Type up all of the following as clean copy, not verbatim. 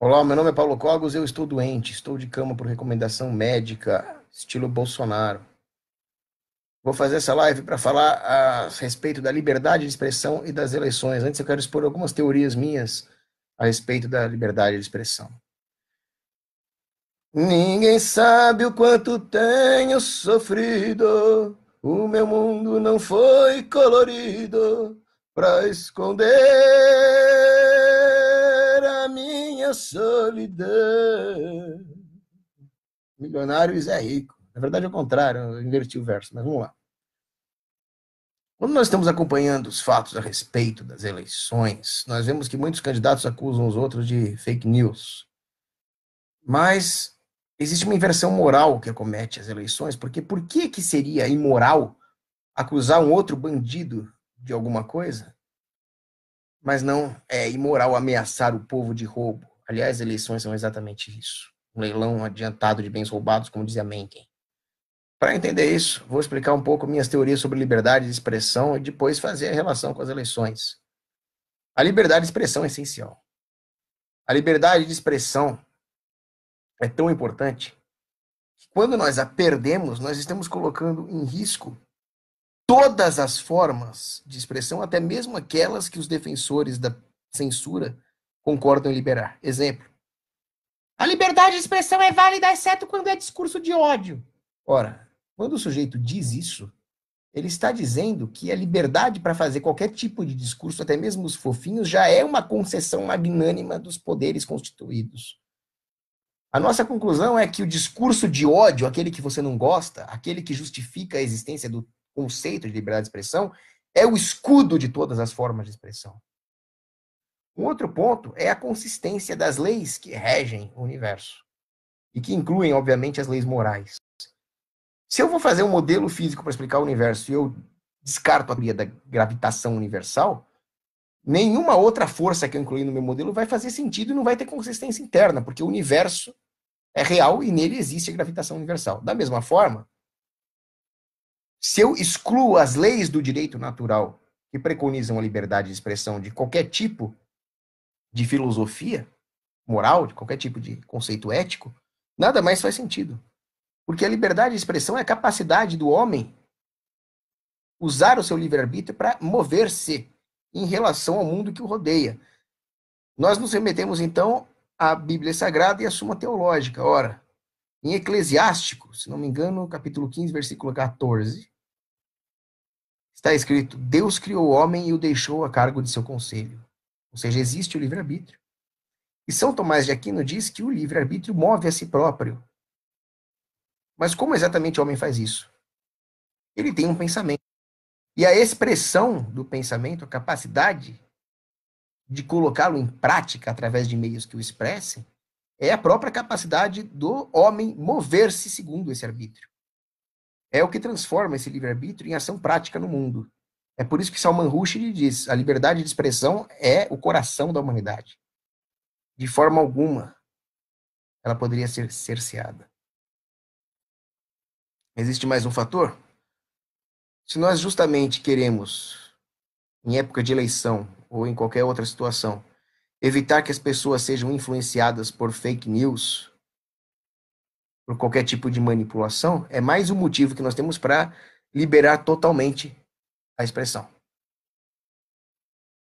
Olá, meu nome é Paulo Cogos, eu estou doente, estou de cama por recomendação médica, estilo Bolsonaro. Vou fazer essa live para falar a respeito da liberdade de expressão e das eleições. Antes eu quero expor algumas teorias minhas a respeito da liberdade de expressão. Ninguém sabe o quanto tenho sofrido, o meu mundo não foi colorido para esconder a minha solidão. Milionário é rico. Na verdade, é o contrário, eu inverti o verso, mas vamos lá. Quando nós estamos acompanhando os fatos a respeito das eleições, nós vemos que muitos candidatos acusam os outros de fake news. Mas existe uma inversão moral que acomete as eleições, porque por que seria imoral acusar um outro bandido de alguma coisa, mas não é imoral ameaçar o povo de roubo? Aliás, eleições são exatamente isso. Um leilão adiantado de bens roubados, como dizia Mencken. Para entender isso, vou explicar um pouco minhas teorias sobre liberdade de expressão e depois fazer a relação com as eleições. A liberdade de expressão é essencial. A liberdade de expressão é tão importante que quando nós a perdemos, nós estamos colocando em risco todas as formas de expressão, até mesmo aquelas que os defensores da censura concordam em liberar. Exemplo: a liberdade de expressão é válida exceto quando é discurso de ódio. Ora, quando o sujeito diz isso, ele está dizendo que a liberdade para fazer qualquer tipo de discurso, até mesmo os fofinhos, já é uma concessão magnânima dos poderes constituídos. A nossa conclusão é que o discurso de ódio, aquele que você não gosta, aquele que justifica a existência do conceito de liberdade de expressão, é o escudo de todas as formas de expressão. Um outro ponto é a consistência das leis que regem o universo e que incluem, obviamente, as leis morais. Se eu vou fazer um modelo físico para explicar o universo e eu descarto a teoria da gravitação universal, nenhuma outra força que eu incluí no meu modelo vai fazer sentido e não vai ter consistência interna, porque o universo é real e nele existe a gravitação universal. Da mesma forma, se eu excluo as leis do direito natural que preconizam a liberdade de expressão de qualquer tipo de filosofia moral, de qualquer tipo de conceito ético, nada mais faz sentido. Porque a liberdade de expressão é a capacidade do homem usar o seu livre-arbítrio para mover-se em relação ao mundo que o rodeia. Nós nos remetemos, então, à Bíblia Sagrada e à Suma Teológica. Ora, em Eclesiástico, se não me engano, capítulo 15, versículo 14, está escrito: Deus criou o homem e o deixou a cargo de seu conselho. Ou seja, existe o livre-arbítrio. E São Tomás de Aquino diz que o livre-arbítrio move a si próprio. Mas como exatamente o homem faz isso? Ele tem um pensamento. E a expressão do pensamento, a capacidade de colocá-lo em prática através de meios que o expressem, é a própria capacidade do homem mover-se segundo esse arbítrio. É o que transforma esse livre-arbítrio em ação prática no mundo. É por isso que Salman Rushdie diz: a liberdade de expressão é o coração da humanidade. De forma alguma, ela poderia ser cerceada. Existe mais um fator? Se nós justamente queremos, em época de eleição ou em qualquer outra situação, evitar que as pessoas sejam influenciadas por fake news, por qualquer tipo de manipulação, é mais um motivo que nós temos para liberar totalmente a expressão.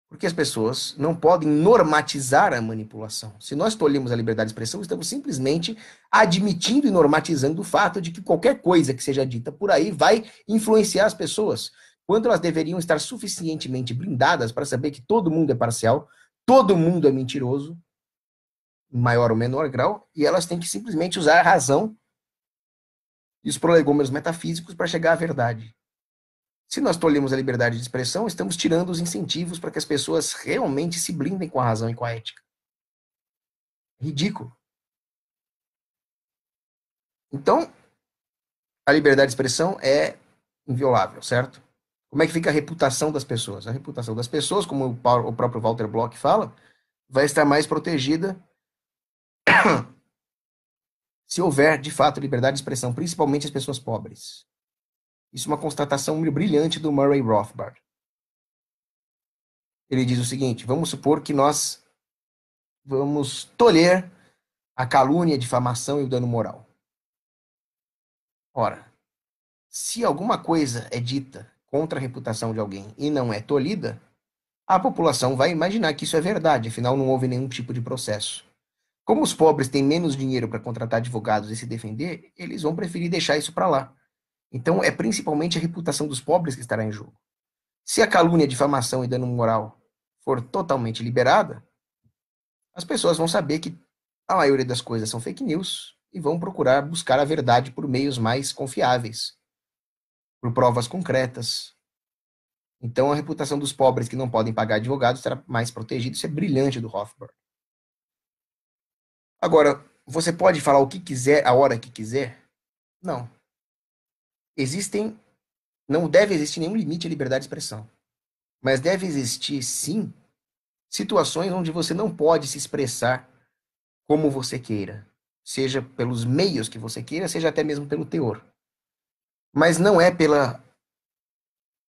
Porque as pessoas não podem normatizar a manipulação. Se nós tolhemos a liberdade de expressão, estamos simplesmente admitindo e normatizando o fato de que qualquer coisa que seja dita por aí vai influenciar as pessoas, quando elas deveriam estar suficientemente blindadas para saber que todo mundo é parcial, todo mundo é mentiroso, em maior ou menor grau, e elas têm que simplesmente usar a razão e os prolegômenos metafísicos para chegar à verdade. Se nós tolhemos a liberdade de expressão, estamos tirando os incentivos para que as pessoas realmente se blindem com a razão e com a ética. Ridículo. Então, a liberdade de expressão é inviolável, certo? Como é que fica a reputação das pessoas? A reputação das pessoas, como o próprio Walter Block fala, vai estar mais protegida se houver, de fato, liberdade de expressão, principalmente as pessoas pobres. Isso é uma constatação brilhante do Murray Rothbard. Ele diz o seguinte: vamos supor que nós vamos tolher a calúnia, a difamação e o dano moral. Ora, se alguma coisa é dita contra a reputação de alguém e não é tolhida, a população vai imaginar que isso é verdade, afinal não houve nenhum tipo de processo. Como os pobres têm menos dinheiro para contratar advogados e se defender, eles vão preferir deixar isso para lá. Então é principalmente a reputação dos pobres que estará em jogo. Se a calúnia, difamação e dano moral for totalmente liberada, as pessoas vão saber que a maioria das coisas são fake news e vão procurar buscar a verdade por meios mais confiáveis, por provas concretas. Então a reputação dos pobres que não podem pagar advogados será mais protegida. Isso é brilhante do Rothbard. Agora, você pode falar o que quiser, a hora que quiser? Não. Não deve existir nenhum limite à liberdade de expressão. Mas deve existir, sim, situações onde você não pode se expressar como você queira. Seja pelos meios que você queira, seja até mesmo pelo teor. Mas não é pela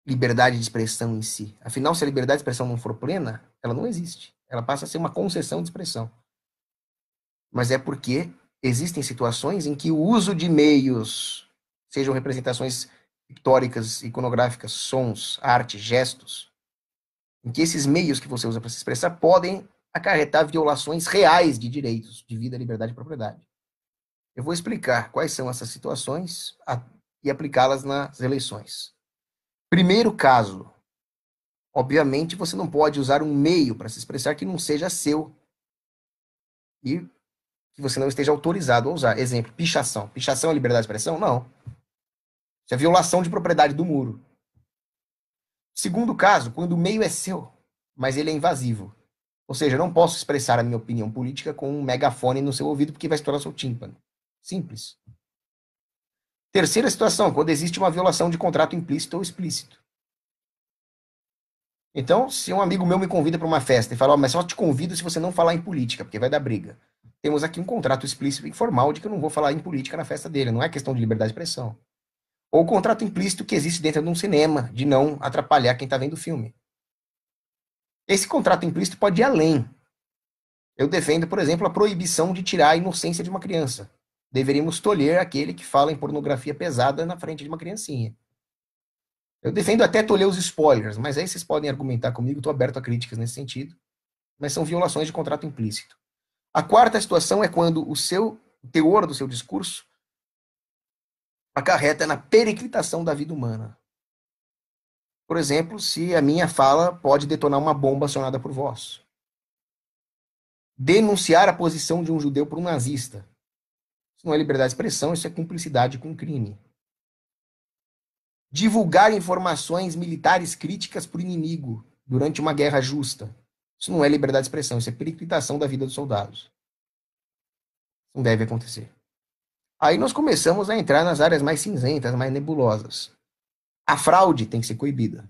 liberdade de expressão em si. Afinal, se a liberdade de expressão não for plena, ela não existe. Ela passa a ser uma concessão de expressão. Mas é porque existem situações em que o uso de meios, sejam representações pictóricas, iconográficas, sons, arte, gestos, em que esses meios que você usa para se expressar podem acarretar violações reais de direitos de vida, liberdade e propriedade. Eu vou explicar quais são essas situações e aplicá-las nas eleições. Primeiro caso, obviamente você não pode usar um meio para se expressar que não seja seu e que você não esteja autorizado a usar. Exemplo, pichação. Pichação é liberdade de expressão? Não. Isso é violação de propriedade do muro. Segundo caso, quando o meio é seu, mas ele é invasivo. Ou seja, eu não posso expressar a minha opinião política com um megafone no seu ouvido porque vai estourar seu tímpano. Simples. Terceira situação, quando existe uma violação de contrato implícito ou explícito. Então, se um amigo meu me convida para uma festa e fala, mas só te convido se você não falar em política, porque vai dar briga. Temos aqui um contrato explícito e formal de que eu não vou falar em política na festa dele. Não é questão de liberdade de expressão. Ou o contrato implícito que existe dentro de um cinema, de não atrapalhar quem está vendo o filme. Esse contrato implícito pode ir além. Eu defendo, por exemplo, a proibição de tirar a inocência de uma criança. Deveríamos tolher aquele que fala em pornografia pesada na frente de uma criancinha. Eu defendo até tolher os spoilers, mas aí vocês podem argumentar comigo, estou aberto a críticas nesse sentido, mas são violações de contrato implícito. A quarta situação é quando o teor do seu discurso acarreta na periclitação da vida humana. Por exemplo, se a minha fala pode detonar uma bomba acionada por vós. Denunciar a posição de um judeu por um nazista. Isso não é liberdade de expressão, isso é cumplicidade com crime. Divulgar informações militares críticas por inimigo durante uma guerra justa. Isso não é liberdade de expressão, isso é periclitação da vida dos soldados. Isso não deve acontecer. Aí nós começamos a entrar nas áreas mais cinzentas, mais nebulosas. A fraude tem que ser coibida.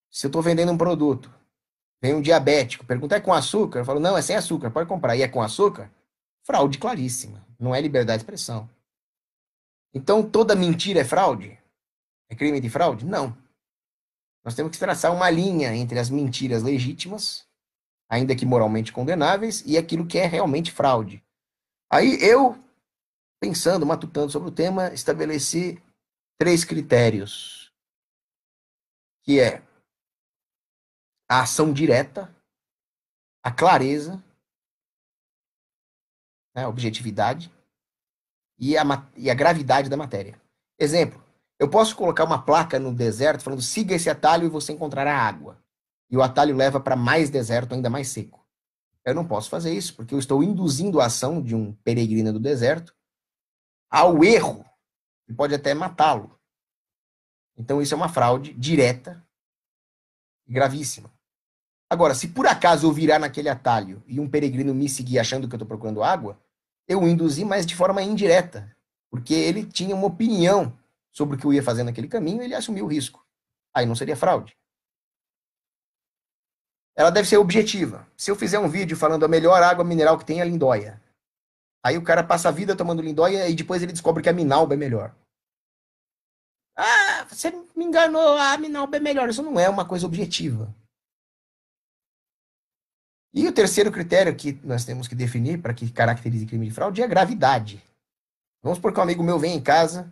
Se eu estou vendendo um produto, vem um diabético, pergunta, é com açúcar? Eu falo, não, é sem açúcar, pode comprar. E é com açúcar? Fraude claríssima. Não é liberdade de expressão. Então, toda mentira é fraude? É crime de fraude? Não. Nós temos que traçar uma linha entre as mentiras legítimas, ainda que moralmente condenáveis, e aquilo que é realmente fraude. Aí eu, pensando, matutando sobre o tema, estabeleci 3 critérios, que é a ação direta, a clareza, né, a objetividade e a gravidade da matéria. Exemplo, eu posso colocar uma placa no deserto falando siga esse atalho e você encontrará água. E o atalho leva para mais deserto, ainda mais seco. Eu não posso fazer isso, porque eu estou induzindo a ação de um peregrino do deserto ao erro, que pode até matá-lo. Então isso é uma fraude direta e gravíssima. Agora, se por acaso eu virar naquele atalho e um peregrino me seguir achando que eu estou procurando água, eu o induzi, mas de forma indireta, porque ele tinha uma opinião sobre o que eu ia fazer naquele caminho e ele assumiu o risco. Aí não seria fraude. Ela deve ser objetiva. Se eu fizer um vídeo falando a melhor água mineral que tem é a Lindóia, aí o cara passa a vida tomando Lindóia e depois ele descobre que a Minalba é melhor. Ah, você me enganou, a Minalba é melhor. Isso não é uma coisa objetiva. E o terceiro critério que nós temos que definir para que caracterize crime de fraude é a gravidade. Vamos supor que um amigo meu vem em casa,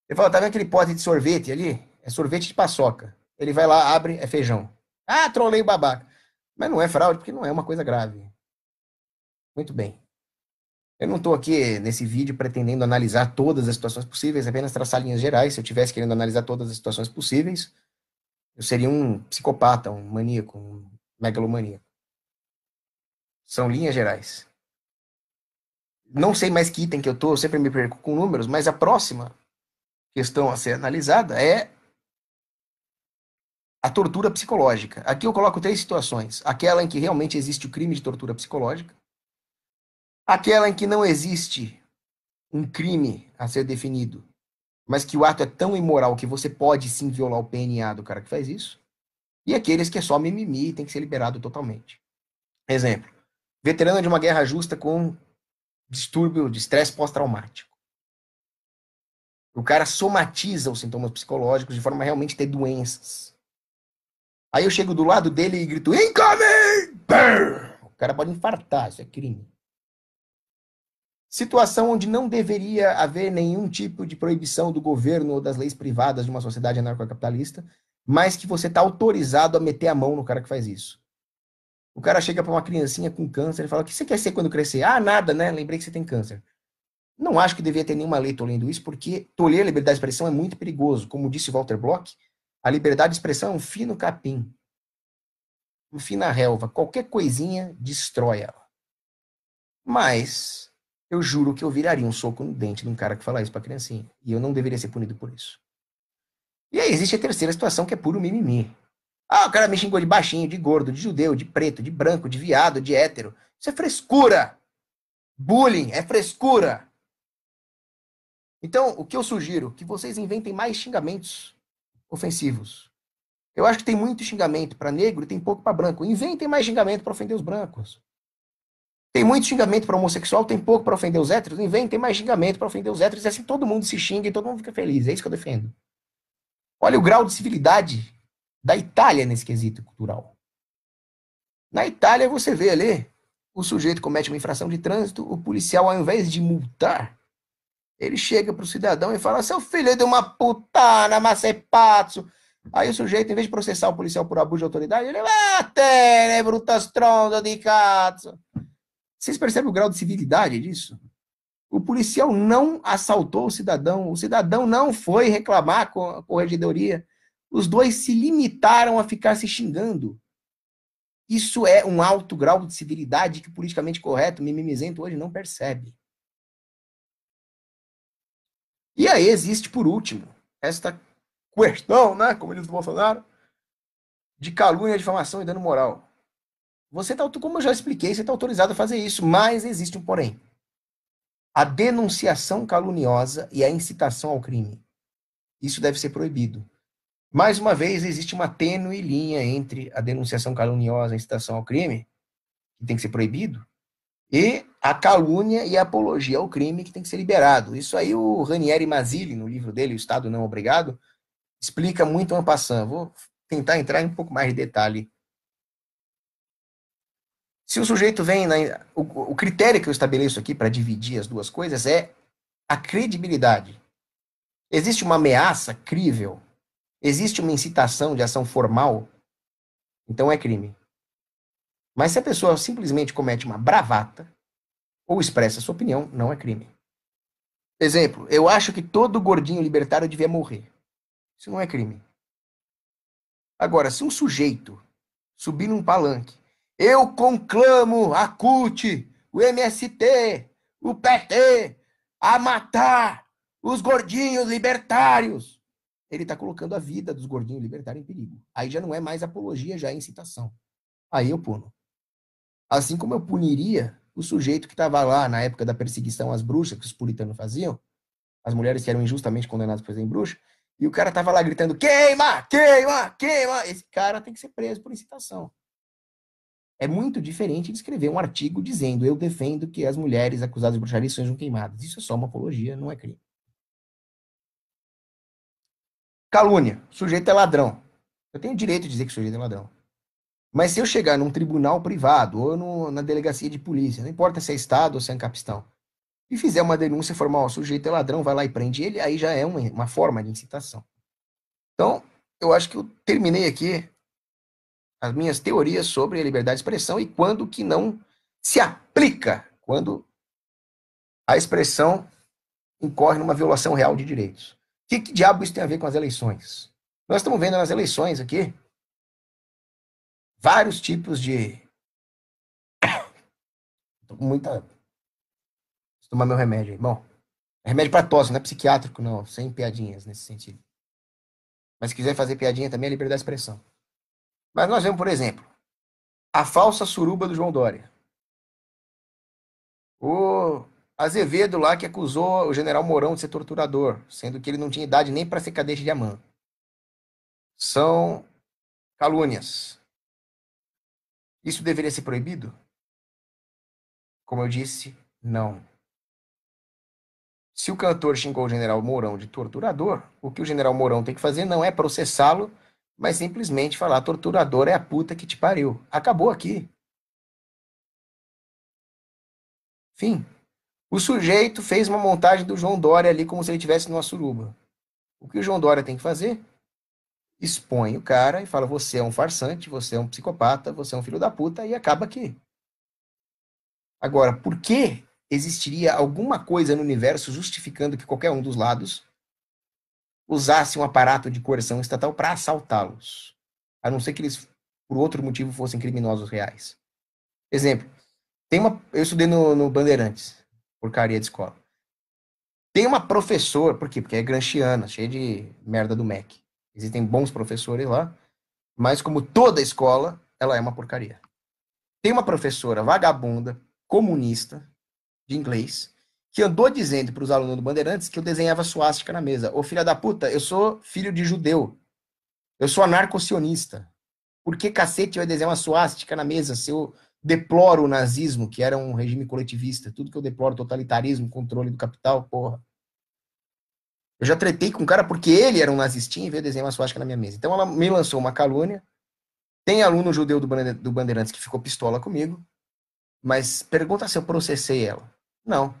ele fala, tá vendo aquele pote de sorvete ali? É sorvete de paçoca. Ele vai lá, abre, é feijão. Ah, trolei o babaca. Mas não é fraude, porque não é uma coisa grave. Muito bem. Eu não estou aqui nesse vídeo pretendendo analisar todas as situações possíveis, apenas traçar linhas gerais. Se eu tivesse querendo analisar todas as situações possíveis, eu seria um psicopata, um maníaco, um megalomaníaco. São linhas gerais. Não sei mais que item que eu estou, sempre me perco com números, mas a próxima questão a ser analisada é a tortura psicológica. Aqui eu coloco três situações. Aquela em que realmente existe o crime de tortura psicológica, aquela em que não existe um crime a ser definido, mas que o ato é tão imoral que você pode sim violar o PNA do cara que faz isso, e aqueles que é só mimimi e tem que ser liberado totalmente. Exemplo, veterano de uma guerra justa com distúrbio de estresse pós-traumático. O cara somatiza os sintomas psicológicos de forma a realmente ter doenças. Aí eu chego do lado dele e grito, incoming! O cara pode infartar, isso é crime. Situação onde não deveria haver nenhum tipo de proibição do governo ou das leis privadas de uma sociedade anarcocapitalista, mas que você está autorizado a meter a mão no cara que faz isso. O cara chega para uma criancinha com câncer e fala, o que você quer ser quando crescer? Ah, nada, né? Lembrei que você tem câncer. Não acho que devia ter nenhuma lei tolhendo isso, porque tolher a liberdade de expressão é muito perigoso. Como disse Walter Block, a liberdade de expressão é um fino capim, um fina relva. Qualquer coisinha destrói ela. Mas eu juro que eu viraria um soco no dente de um cara que fala isso pra criancinha. E eu não deveria ser punido por isso. E aí existe a terceira situação, que é puro mimimi. Ah, o cara me xingou de baixinho, de gordo, de judeu, de preto, de branco, de viado, de hétero. Isso é frescura. Bullying é frescura. Então, o que eu sugiro? Que vocês inventem mais xingamentos ofensivos. Eu acho que tem muito xingamento para negro e tem pouco para branco. Inventem mais xingamento para ofender os brancos. Tem muito xingamento para homossexual, tem pouco para ofender os héteros. Inventem mais xingamento para ofender os héteros. E assim todo mundo se xinga e todo mundo fica feliz. É isso que eu defendo. Olha o grau de civilidade da Itália nesse quesito cultural. Na Itália, você vê ali, o sujeito comete uma infração de trânsito, o policial, ao invés de multar, ele chega pro cidadão e fala, seu filho de uma putana, macepazzo. Aí o sujeito, em vez de processar o policial por abuso de autoridade, ele vai, te, bruta stronda di cazzo. Vocês percebem o grau de civilidade disso? O policial não assaltou o cidadão não foi reclamar com a corregedoria. Os dois se limitaram a ficar se xingando. Isso é um alto grau de civilidade que o politicamente correto, mimimizento, hoje não percebe. E aí existe, por último, esta questão, né, como diz o Bolsonaro, de calúnia, difamação e dano moral. Você tá, como eu já expliquei, você está autorizado a fazer isso, mas existe um porém. A denunciação caluniosa e a incitação ao crime. Isso deve ser proibido. Mais uma vez, existe uma tênue linha entre a denunciação caluniosa e a incitação ao crime, que tem que ser proibido, e a calúnia e a apologia ao crime, que tem que ser liberado. Isso aí o Ranieri Mazzilli, no livro dele, O Estado Não Obrigado, explica muito en passant. Vou tentar entrar em um pouco mais de detalhe. Se o sujeito vem... o critério que eu estabeleço aqui para dividir as duas coisas é a credibilidade. Existe uma ameaça crível? Existe uma incitação de ação formal? Então é crime. Mas se a pessoa simplesmente comete uma bravata ou expressa sua opinião, não é crime. Exemplo, eu acho que todo gordinho libertário devia morrer. Isso não é crime. Agora, se um sujeito subir num palanque, eu conclamo a CUT, o MST, o PT a matar os gordinhos libertários, ele está colocando a vida dos gordinhos libertários em perigo. Aí já não é mais apologia, já é incitação. Aí eu puno. Assim como eu puniria o sujeito que estava lá na época da perseguição às bruxas, que os puritanos faziam, as mulheres que eram injustamente condenadas por serem bruxas, e o cara tava lá gritando, queima, queima, queima. Esse cara tem que ser preso por incitação. É muito diferente de escrever um artigo dizendo, eu defendo que as mulheres acusadas de bruxaria sejam queimadas. Isso é só uma apologia, não é crime. Calúnia. O sujeito é ladrão. Eu tenho o direito de dizer que o sujeito é ladrão. Mas se eu chegar num tribunal privado ou na delegacia de polícia, não importa se é estado ou se é capistão, e fizer uma denúncia formal, o sujeito é ladrão, vai lá e prende ele, aí já é uma forma de incitação. Então, eu acho que eu terminei aqui as minhas teorias sobre a liberdade de expressão e quando que não se aplica, quando a expressão incorre numa violação real de direitos. Que diabo isso tem a ver com as eleições? Nós estamos vendo nas eleições aqui vários tipos de. Tô com muita. Vou tomar meu remédio aí. Bom, é remédio para tosse, não é psiquiátrico, não, sem piadinhas nesse sentido. Mas se quiser fazer piadinha também é liberdade de expressão. Mas nós vemos, por exemplo, a falsa suruba do João Dória. O Azevedo lá que acusou o general Mourão de ser torturador, sendo que ele não tinha idade nem para ser cadete de AMAN. São calúnias. Isso deveria ser proibido? Como eu disse, não. Se o cantor xingou o general Mourão de torturador, o que o general Mourão tem que fazer não é processá-lo, mas simplesmente falar: torturador é a puta que te pariu. Acabou aqui. Fim. O sujeito fez uma montagem do João Dória ali como se ele estivesse numa suruba. O que o João Dória tem que fazer? Expõe o cara e fala: você é um farsante, você é um psicopata, você é um filho da puta, e acaba aqui. Agora, por que existiria alguma coisa no universo justificando que qualquer um dos lados usasse um aparato de coerção estatal para assaltá-los? A não ser que eles, por outro motivo, fossem criminosos reais. Exemplo, eu estudei no Bandeirantes, porcaria de escola. Tem uma professora, por quê? Porque é gramsciana, cheia de merda do MEC. Existem bons professores lá, mas como toda escola, ela é uma porcaria. Tem uma professora vagabunda, comunista, de inglês, que andou dizendo para os alunos do Bandeirantes que eu desenhava suástica na mesa. Ô filha da puta, eu sou filho de judeu. Eu sou anarco-sionista. Por que cacete vai desenhar uma suástica na mesa se eu deploro o nazismo, que era um regime coletivista? Tudo que eu deploro, totalitarismo, controle do capital, porra. Eu já tretei com um cara porque ele era um nazistinho e veio desenhar uma suástica na minha mesa. Então ela me lançou uma calúnia. Tem aluno judeu do Bandeirantes que ficou pistola comigo, mas pergunta se eu processei ela. Não.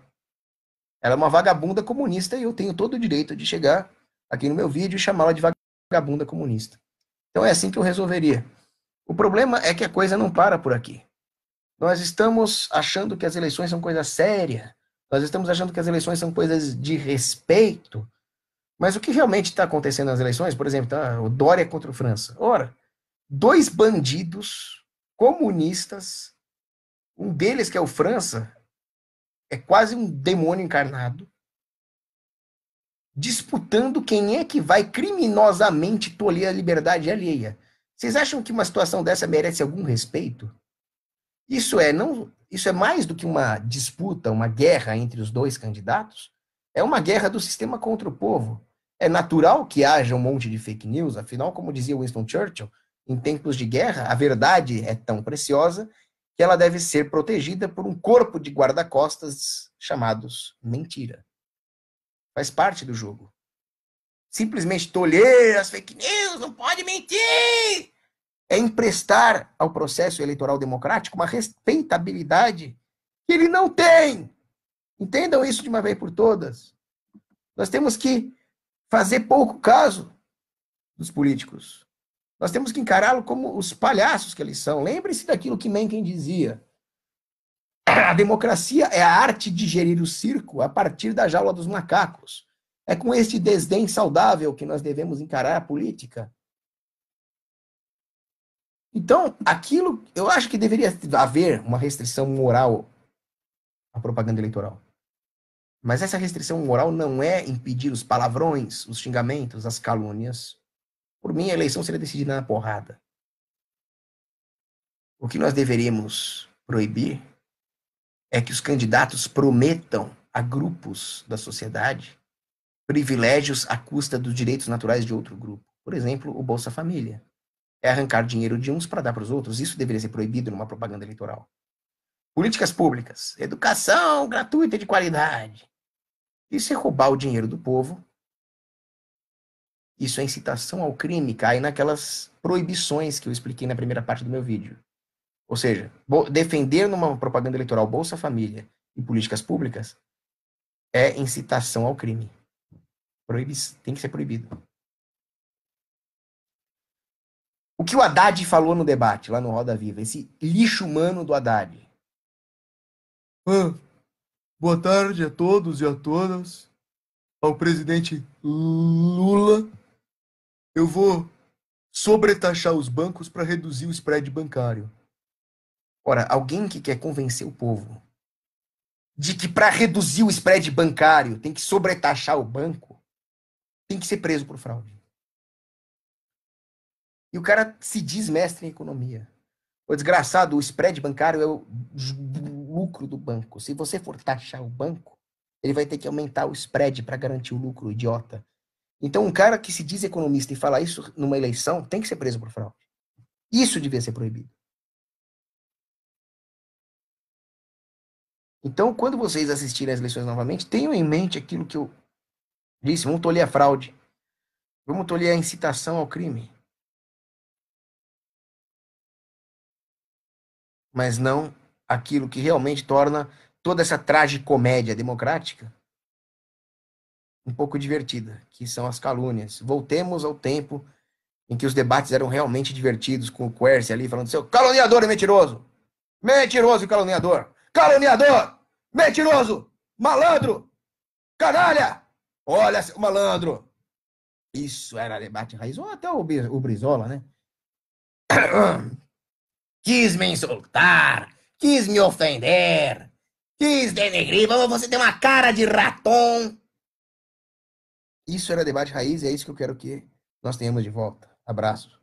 Ela é uma vagabunda comunista e eu tenho todo o direito de chegar aqui no meu vídeo e chamá-la de vagabunda comunista. Então é assim que eu resolveria. O problema é que a coisa não para por aqui. Nós estamos achando que as eleições são coisa séria. Nós estamos achando que as eleições são coisas de respeito. Mas o que realmente está acontecendo nas eleições, por exemplo, tá, o Dória contra o França. Ora, dois bandidos comunistas, um deles que é o França, é quase um demônio encarnado, disputando quem é que vai criminosamente tolher a liberdade alheia. Vocês acham que uma situação dessa merece algum respeito? Isso é mais do que uma disputa, uma guerra entre os dois candidatos. É uma guerra do sistema contra o povo. É natural que haja um monte de fake news, afinal, como dizia Winston Churchill, em tempos de guerra, a verdade é tão preciosa que ela deve ser protegida por um corpo de guarda-costas chamados mentira. Faz parte do jogo. Simplesmente tolher as fake news, não pode mentir, é emprestar ao processo eleitoral democrático uma respeitabilidade que ele não tem. Entendam isso de uma vez por todas. Nós temos que fazer pouco caso dos políticos. Nós temos que encará-los como os palhaços que eles são. Lembre-se daquilo que Mencken dizia. A democracia é a arte de gerir o circo a partir da jaula dos macacos. É com este desdém saudável que nós devemos encarar a política. Então, aquilo, eu acho que deveria haver uma restrição moral à propaganda eleitoral. Mas essa restrição moral não é impedir os palavrões, os xingamentos, as calúnias. Por mim, a eleição seria decidida na porrada. O que nós deveríamos proibir é que os candidatos prometam a grupos da sociedade privilégios à custa dos direitos naturais de outro grupo. Por exemplo, o Bolsa Família. É arrancar dinheiro de uns para dar para os outros. Isso deveria ser proibido numa propaganda eleitoral. Políticas públicas. Educação gratuita e de qualidade. Isso é roubar o dinheiro do povo Isso é incitação ao crime, cai naquelas proibições que eu expliquei na primeira parte do meu vídeo. Ou seja, defender numa propaganda eleitoral Bolsa Família e políticas públicas é incitação ao crime. Tem que ser proibido. O que o Haddad falou no debate, lá no Roda Viva, esse lixo humano do Haddad. Ah, boa tarde a todos e a todas. Ao presidente Lula, eu vou sobretaxar os bancos para reduzir o spread bancário. Ora, alguém que quer convencer o povo de que para reduzir o spread bancário tem que sobretaxar o banco, tem que ser preso por fraude. E o cara se diz mestre em economia. O desgraçado, o spread bancário é o lucro do banco. Se você for taxar o banco, ele vai ter que aumentar o spread para garantir o lucro, idiota. Então, um cara que se diz economista e fala isso numa eleição tem que ser preso por fraude. Isso devia ser proibido. Então, quando vocês assistirem às eleições novamente, tenham em mente aquilo que eu disse: vamos tolher a fraude, vamos tolher a incitação ao crime, mas não aquilo que realmente torna toda essa tragicomédia democrática um pouco divertida, que são as calúnias. Voltemos ao tempo em que os debates eram realmente divertidos, com o Quercy ali falando: seu caluniador e mentiroso, mentiroso e caluniador, caluniador, mentiroso, malandro, canalha, olha seu malandro. Isso era debate raiz, ou até o Brizola, né? Quis me insultar, quis me ofender, quis denegrir, você tem uma cara de raton. Isso era debate raiz e é isso que eu quero que nós tenhamos de volta. Abraço.